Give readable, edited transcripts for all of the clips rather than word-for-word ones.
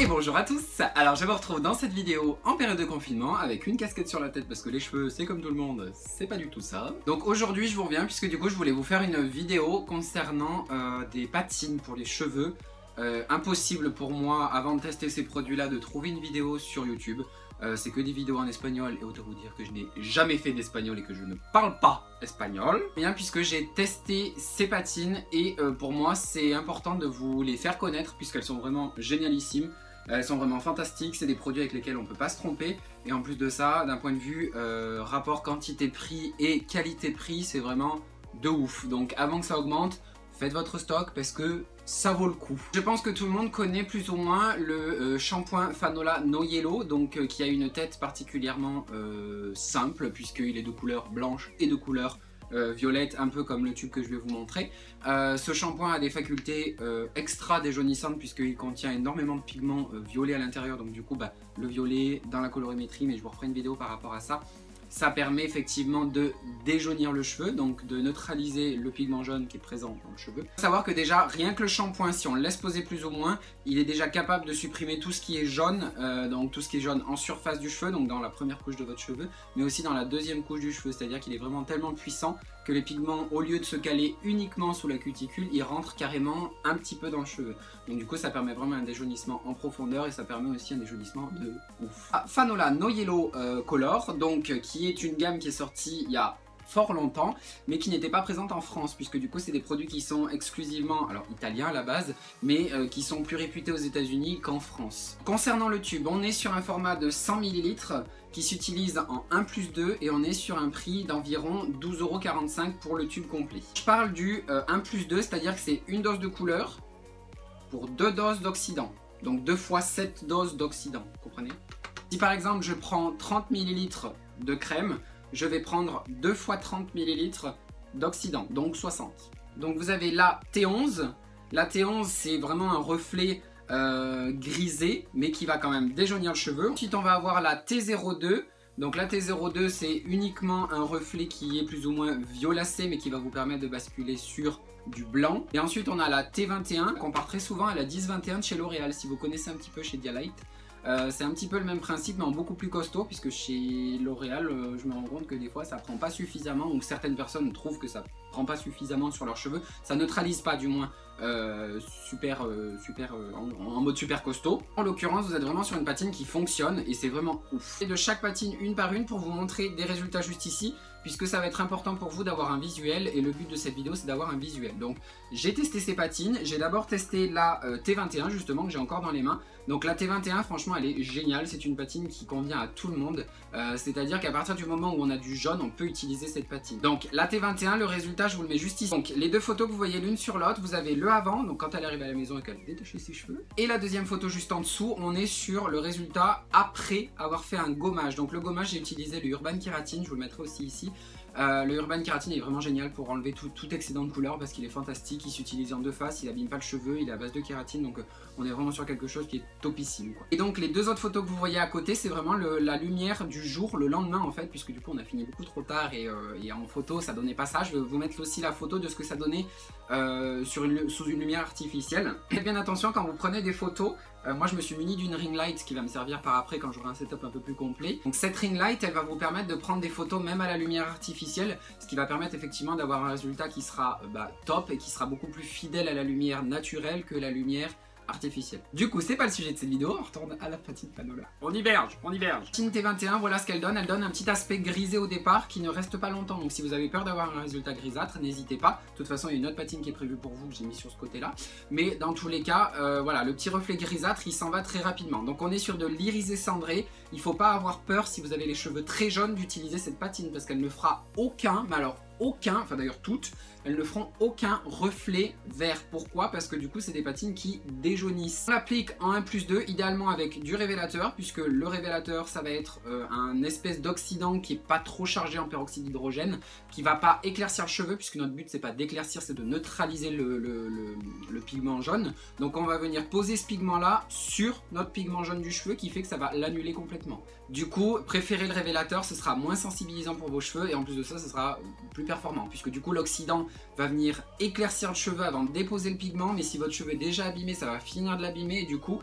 Et bonjour à tous. Alors je vous retrouve dans cette vidéo en période de confinement avec une casquette sur la tête parce que les cheveux c'est comme tout le monde, c'est pas du tout ça. Donc aujourd'hui je vous reviens puisque du coup je voulais vous faire une vidéo concernant des patines pour les cheveux. Impossible pour moi avant de tester ces produits là de trouver une vidéo sur YouTube. C'est que des vidéos en espagnol et autant vous dire que je n'ai jamais fait d'espagnol et que je ne parle pas espagnol. Bien puisque j'ai testé ces patines et pour moi c'est important de vous les faire connaître puisqu'elles sont vraiment génialissimes. Elles sont vraiment fantastiques, c'est des produits avec lesquels on ne peut pas se tromper. Et en plus de ça, d'un point de vue rapport quantité-prix et qualité-prix, c'est vraiment de ouf. Donc avant que ça augmente, faites votre stock parce que ça vaut le coup. Je pense que tout le monde connaît plus ou moins le shampoing Fanola No Yellow, donc qui a une tête particulièrement simple puisqu'il est de couleur blanche et de couleur violette, un peu comme le tube que je vais vous montrer. Ce shampoing a des facultés extra déjaunissantes puisqu'il contient énormément de pigments violets à l'intérieur, donc du coup le violet dans la colorimétrie, mais je vous referai une vidéo par rapport à ça. Ça permet effectivement de déjaunir le cheveu, donc de neutraliser le pigment jaune qui est présent dans le cheveu. Il faut savoir que déjà, rien que le shampoing, si on le laisse poser plus ou moins, il est déjà capable de supprimer tout ce qui est jaune, donc tout ce qui est jaune en surface du cheveu, donc dans la première couche de votre cheveu, mais aussi dans la deuxième couche du cheveu, c'est-à-dire qu'il est vraiment tellement puissant que les pigments, au lieu de se caler uniquement sous la cuticule, ils rentrent carrément un petit peu dans le cheveu. Donc du coup, ça permet vraiment un déjaunissement en profondeur et ça permet aussi un déjaunissement de ouf. Fanola No Yellow Color, donc qui est une gamme qui est sortie il y a fort longtemps mais qui n'était pas présente en France puisque du coup c'est des produits qui sont exclusivement italiens à la base mais qui sont plus réputés aux États-Unis qu'en France. Concernant le tube, on est sur un format de 100 ml qui s'utilise en 1+2 et on est sur un prix d'environ 12,45 € pour le tube complet. Je parle du 1+2, c'est-à-dire que c'est une dose de couleur pour 2 doses d'oxydant, donc 2 fois 7 doses d'oxydant, vous comprenez? Si par exemple je prends 30 ml de crème, je vais prendre 2 fois 30 ml d'oxydant, donc 60. Donc vous avez la T11. La T11 c'est vraiment un reflet grisé, mais qui va quand même déjaunir le cheveu. Ensuite on va avoir la T02. Donc la T02 c'est uniquement un reflet qui est plus ou moins violacé, mais qui va vous permettre de basculer sur du blanc. Et ensuite on a la T21, qu'on compare très souvent à la 1021 de chez L'Oréal, si vous connaissez un petit peu chez Dialight. C'est un petit peu le même principe mais en beaucoup plus costaud puisque chez L'Oréal je me rends compte que des fois ça prend pas suffisamment, ou certaines personnes trouvent que ça prend pas suffisamment sur leurs cheveux, ça neutralise pas du moins en mode super costaud. En l'occurrence vous êtes vraiment sur une patine qui fonctionne et c'est vraiment ouf. Et de chaque patine une par une pour vous montrer des résultats juste ici puisque ça va être important pour vous d'avoir un visuel et le but de cette vidéo c'est d'avoir un visuel. Donc j'ai testé ces patines, j'ai d'abord testé la T21 justement que j'ai encore dans les mains. Donc la T21 franchement elle est géniale, c'est une patine qui convient à tout le monde, c'est à dire qu'à partir du moment où on a du jaune on peut utiliser cette patine. Donc la T21, le résultat je vous le mets juste ici. Donc les deux photos que vous voyez l'une sur l'autre, vous avez le avant, donc quand elle arrive à la maison et qu'elle a détaché ses cheveux, et la deuxième photo juste en dessous, on est sur le résultat après avoir fait un gommage. Donc le gommage j'ai utilisé le Urban Kératine, je vous le mettrai aussi ici. Le Urban Kératine est vraiment génial pour enlever tout excédent de couleur parce qu'il est fantastique, il s'utilise en deux faces, il abîme pas le cheveu, il est à base de kératine, donc on est vraiment sur quelque chose qui est topissime quoi. Et donc les deux autres photos que vous voyez à côté c'est vraiment la lumière du jour, le lendemain en fait, puisque du coup on a fini beaucoup trop tard et en photo ça donnait pas ça. Je vais vous mettre aussi la photo de ce que ça donnait sous une lumière artificielle. Faites bien attention quand vous prenez des photos. Moi je me suis muni d'une ring light qui va me servir par après quand j'aurai un setup un peu plus complet. Donc cette ring light elle va vous permettre de prendre des photos même à la lumière artificielle, ce qui va permettre effectivement d'avoir un résultat qui sera top et qui sera beaucoup plus fidèle à la lumière naturelle que la lumière artificielle. Du coup c'est pas le sujet de cette vidéo, on retourne à la patine Fanola. On diverge. Patine T21, voilà ce qu'elle donne un petit aspect grisé au départ qui ne reste pas longtemps, donc si vous avez peur d'avoir un résultat grisâtre, n'hésitez pas. De toute façon il y a une autre patine qui est prévue pour vous que j'ai mis sur ce côté là, mais dans tous les cas voilà, le petit reflet grisâtre il s'en va très rapidement. Donc on est sur de l'irisé cendré, il faut pas avoir peur si vous avez les cheveux très jaunes d'utiliser cette patine parce qu'elle ne fera aucun, mais alors aucun, enfin d'ailleurs toutes, elles ne feront aucun reflet vert. Pourquoi? Parce que du coup c'est des patines qui déjaunissent. On l'applique en 1+2, idéalement avec du révélateur, puisque le révélateur ça va être un espèce d'oxydant qui est pas trop chargé en peroxyde d'hydrogène, qui va pas éclaircir le cheveu, puisque notre but c'est pas d'éclaircir, c'est de neutraliser le pigment jaune. Donc on va venir poser ce pigment là sur notre pigment jaune du cheveu qui fait que ça va l'annuler complètement. Du coup préférez le révélateur, ce sera moins sensibilisant pour vos cheveux et en plus de ça ce sera plus performant puisque du coup l'oxydant va venir éclaircir le cheveu avant de déposer le pigment, mais si votre cheveu est déjà abîmé ça va finir de l'abîmer et du coup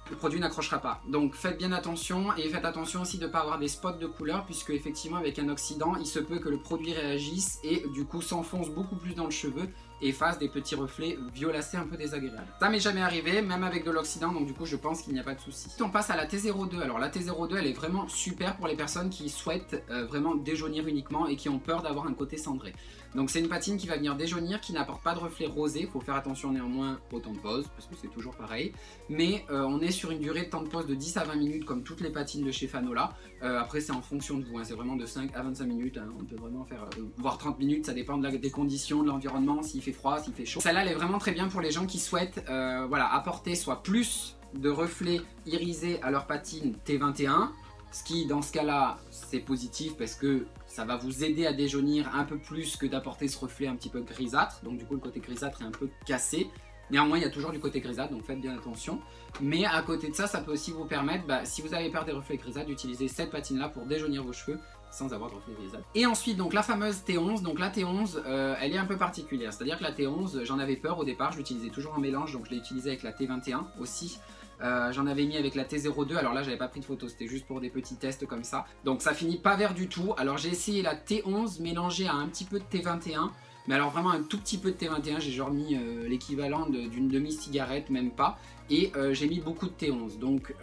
le produit n'accrochera pas. Donc faites bien attention et faites attention aussi de ne pas avoir des spots de couleur puisque effectivement avec un oxydant il se peut que le produit réagisse et du coup s'enfonce beaucoup plus dans le cheveu et fasse des petits reflets violacés un peu désagréables. Ça m'est jamais arrivé, même avec de l'oxydant, donc du coup je pense qu'il n'y a pas de souci. On passe à la T02. Alors la T02 elle est vraiment super pour les personnes qui souhaitent vraiment déjaunir uniquement et qui ont peur d'avoir un côté cendré. Donc c'est une patine qui va venir déjaunir, qui n'apporte pas de reflets rosés, il faut faire attention néanmoins au temps de pose, parce que c'est toujours pareil. Mais on est sur une durée de temps de pose de 10 à 20 minutes comme toutes les patines de chez Fanola. Après c'est en fonction de vous, hein. C'est vraiment de 5 à 25 minutes, hein. On peut vraiment faire, voire 30 minutes, ça dépend des conditions, de l'environnement, s'il fait froid, s'il fait chaud. Celle-là elle est vraiment très bien pour les gens qui souhaitent voilà, apporter soit plus de reflets irisés à leur patine T21, ce qui dans ce cas-là c'est positif parce que ça va vous aider à déjaunir un peu plus que d'apporter ce reflet un petit peu grisâtre. Donc du coup le côté grisâtre est un peu cassé. Néanmoins il y a toujours du côté grisâtre, donc faites bien attention. Mais à côté de ça, ça peut aussi vous permettre, si vous avez peur des reflets grisâtres, d'utiliser cette patine là pour déjaunir vos cheveux sans avoir de reflets grisâtres. Et ensuite donc la fameuse T11, donc la T11 elle est un peu particulière. C'est à dire que la T11 j'en avais peur au départ, je l'utilisais toujours en mélange, donc je l'ai utilisée avec la T21 aussi. J'en avais mis avec la T02, alors là j'avais pas pris de photo, c'était juste pour des petits tests comme ça. Donc ça finit pas vert du tout. Alors j'ai essayé la T11 mélangée à un petit peu de T21, mais alors vraiment un tout petit peu de T21, j'ai genre mis l'équivalent d'une demi-cigarette, même pas. Et j'ai mis beaucoup de T11, donc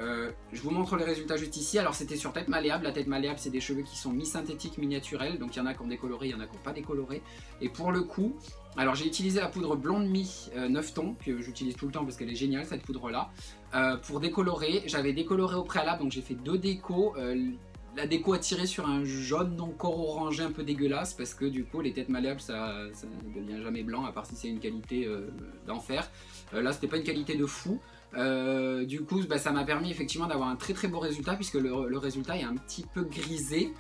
je vous montre les résultats juste ici. Alors c'était sur tête malléable, la tête malléable c'est des cheveux qui sont mi-synthétiques, mi-naturels. Donc il y en a qui ont décoloré, il y en a qui n'ont pas décoloré. Et pour le coup, alors j'ai utilisé la poudre blonde mi 9 tons, que j'utilise tout le temps parce qu'elle est géniale cette poudre là. Pour décolorer, j'avais décoloré au préalable, donc j'ai fait 2 décos. La déco a tiré sur un jaune encore orangé un peu dégueulasse parce que du coup les têtes malléables ça ne devient jamais blanc à part si c'est une qualité d'enfer. Là c'était pas une qualité de fou. Du coup ça m'a permis effectivement d'avoir un très beau résultat puisque le résultat est un petit peu grisé.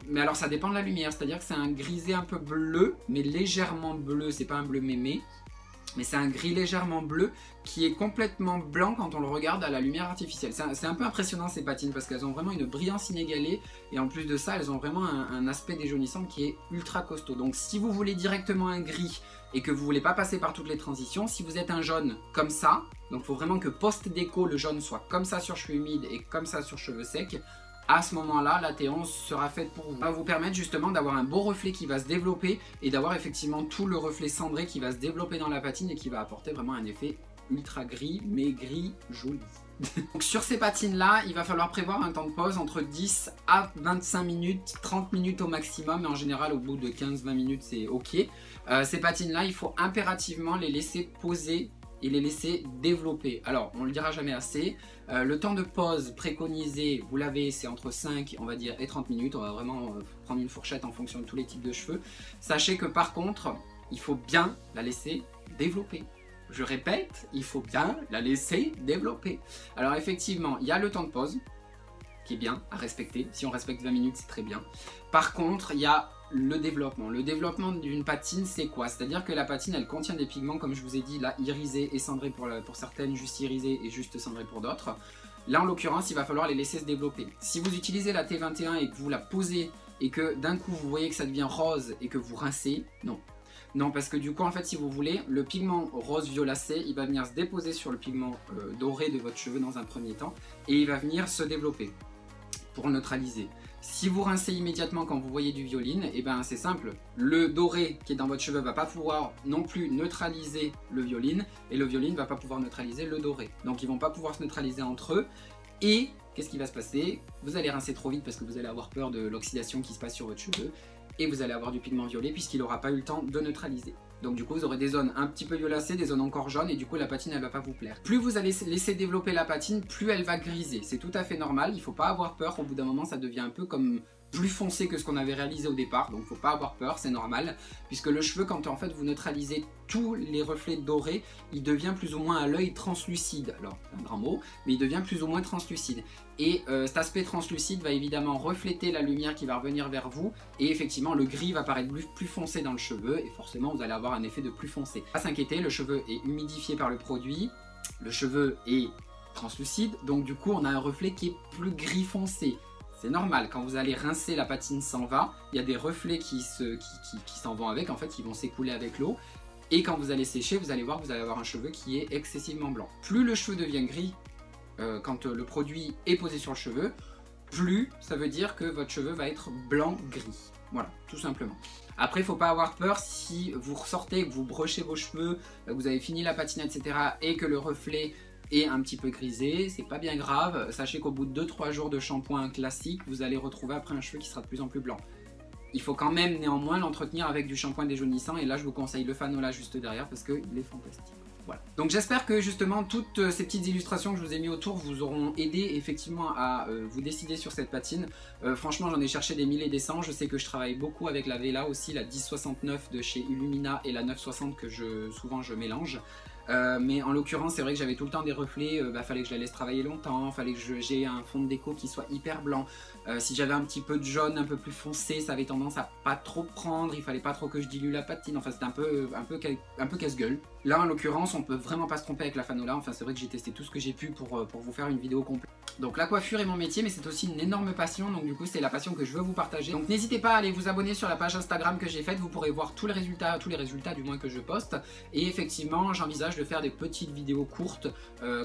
Mais alors ça dépend de la lumière, c'est à dire que c'est un grisé un peu bleu mais légèrement bleu, c'est pas un bleu mémé. Mais c'est un gris légèrement bleu qui est complètement blanc quand on le regarde à la lumière artificielle. C'est un peu impressionnant ces patines parce qu'elles ont vraiment une brillance inégalée et en plus de ça elles ont vraiment un aspect déjaunissant qui est ultra costaud. Donc si vous voulez directement un gris et que vous voulez pas passer par toutes les transitions, si vous êtes un jaune comme ça, donc il faut vraiment que post-déco le jaune soit comme ça sur cheveux humides et comme ça sur cheveux secs. À ce moment-là, la T11 sera faite pour vous. Ça va vous permettre justement d'avoir un beau reflet qui va se développer et d'avoir effectivement tout le reflet cendré qui va se développer dans la patine et qui va apporter vraiment un effet ultra gris, mais gris joli. Donc sur ces patines-là, il va falloir prévoir un temps de pause entre 10 à 25 minutes, 30 minutes au maximum, mais en général au bout de 15-20 minutes c'est ok. Ces patines-là, il faut impérativement les laisser poser et les laisser développer. Alors, on le dira jamais assez, le temps de pause préconisé, vous l'avez, c'est entre 5 on va dire et 30 minutes. On va vraiment prendre une fourchette en fonction de tous les types de cheveux. Sachez que par contre, il faut bien la laisser développer. Je répète, il faut bien la laisser développer. Alors effectivement, il y a le temps de pause qui est bien à respecter. Si on respecte 20 minutes, c'est très bien. Par contre, il y a le développement. Le développement d'une patine, c'est quoi? C'est-à-dire que la patine, elle contient des pigments, comme je vous ai dit, là, irisés et cendrés pour certaines, juste irisés et juste cendrés pour d'autres. Là, en l'occurrence, il va falloir les laisser se développer. Si vous utilisez la T21 et que vous la posez et que d'un coup, vous voyez que ça devient rose et que vous rincez, non. Non, parce que du coup, en fait, si vous voulez, le pigment rose violacé, il va venir se déposer sur le pigment doré de votre cheveu dans un premier temps et il va venir se développer pour neutraliser. Si vous rincez immédiatement quand vous voyez du violine, et ben c'est simple, le doré qui est dans votre cheveu va pas pouvoir non plus neutraliser le violine et le violine va pas pouvoir neutraliser le doré. Donc ils vont pas pouvoir se neutraliser entre eux et qu'est-ce qui va se passer? Vous allez rincer trop vite parce que vous allez avoir peur de l'oxydation qui se passe sur votre cheveu et vous allez avoir du pigment violet puisqu'il n'aura pas eu le temps de neutraliser. Donc du coup vous aurez des zones un petit peu violacées, des zones encore jaunes et du coup la patine elle va pas vous plaire. Plus vous allez laisser développer la patine, plus elle va griser. C'est tout à fait normal, il faut pas avoir peur, au bout d'un moment ça devient un peu comme plus foncé que ce qu'on avait réalisé au départ, donc faut pas avoir peur, c'est normal, puisque le cheveu quand en fait vous neutralisez tous les reflets dorés, il devient plus ou moins à l'œil translucide. Alors c'est un grand mot, mais il devient plus ou moins translucide. Et cet aspect translucide va évidemment refléter la lumière qui va revenir vers vous, et effectivement le gris va paraître plus foncé dans le cheveu, et forcément vous allez avoir un effet de plus foncé. Pas s'inquiéter, le cheveu est humidifié par le produit, le cheveu est translucide, donc du coup on a un reflet qui est plus gris foncé. C'est normal, quand vous allez rincer, la patine s'en va, il y a des reflets qui s'en vont avec, en fait, qui vont s'écouler avec l'eau. Et quand vous allez sécher, vous allez voir que vous allez avoir un cheveu qui est excessivement blanc. Plus le cheveu devient gris, quand le produit est posé sur le cheveu, plus ça veut dire que votre cheveu va être blanc-gris. Voilà, tout simplement. Après, il ne faut pas avoir peur si vous ressortez, que vous brochez vos cheveux, que vous avez fini la patine, etc. et que le reflet est un petit peu grisé, c'est pas bien grave. Sachez qu'au bout de 2-3 jours de shampoing classique, vous allez retrouver après un cheveu qui sera de plus en plus blanc. Il faut quand même néanmoins l'entretenir avec du shampoing déjaunissant et là je vous conseille le Fanola juste derrière parce qu'il est fantastique. Voilà. Donc j'espère que justement toutes ces petites illustrations que je vous ai mis autour vous auront aidé effectivement à vous décider sur cette patine. Franchement j'en ai cherché des mille et des cents, je sais que je travaille beaucoup avec la Vela aussi, la 1069 de chez Illumina et la 960 que souvent je mélange. Mais en l'occurrence c'est vrai que j'avais tout le temps des reflets, fallait que je la laisse travailler longtemps, fallait que j'ai un fond de déco qui soit hyper blanc. Si j'avais un petit peu de jaune un peu plus foncé, ça avait tendance à pas trop prendre, il fallait pas trop que je dilue la patine, enfin c'était un peu casse-gueule. Là en l'occurrence on peut vraiment pas se tromper avec la Fanola, enfin c'est vrai que j'ai testé tout ce que j'ai pu pour vous faire une vidéo complète. Donc la coiffure est mon métier mais c'est aussi une énorme passion, donc du coup c'est la passion que je veux vous partager. Donc n'hésitez pas à aller vous abonner sur la page Instagram que j'ai faite, vous pourrez voir tous les résultats du moins que je poste. Et effectivement j'envisage de faire des petites vidéos courtes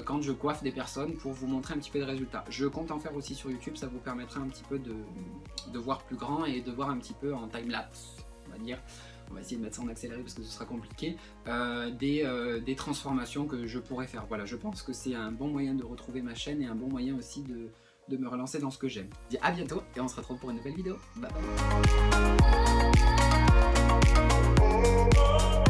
quand je coiffe des personnes pour vous montrer un petit peu de résultats. Je compte en faire aussi sur YouTube, ça vous permettra un petit peu de voir plus grand et de voir un petit peu en time-lapse, on va dire. On va essayer de mettre ça en accéléré parce que ce sera compliqué, des transformations que je pourrais faire. Voilà, je pense que c'est un bon moyen de retrouver ma chaîne et un bon moyen aussi de me relancer dans ce que j'aime. Je dis à bientôt et on se retrouve pour une nouvelle vidéo. Bye bye.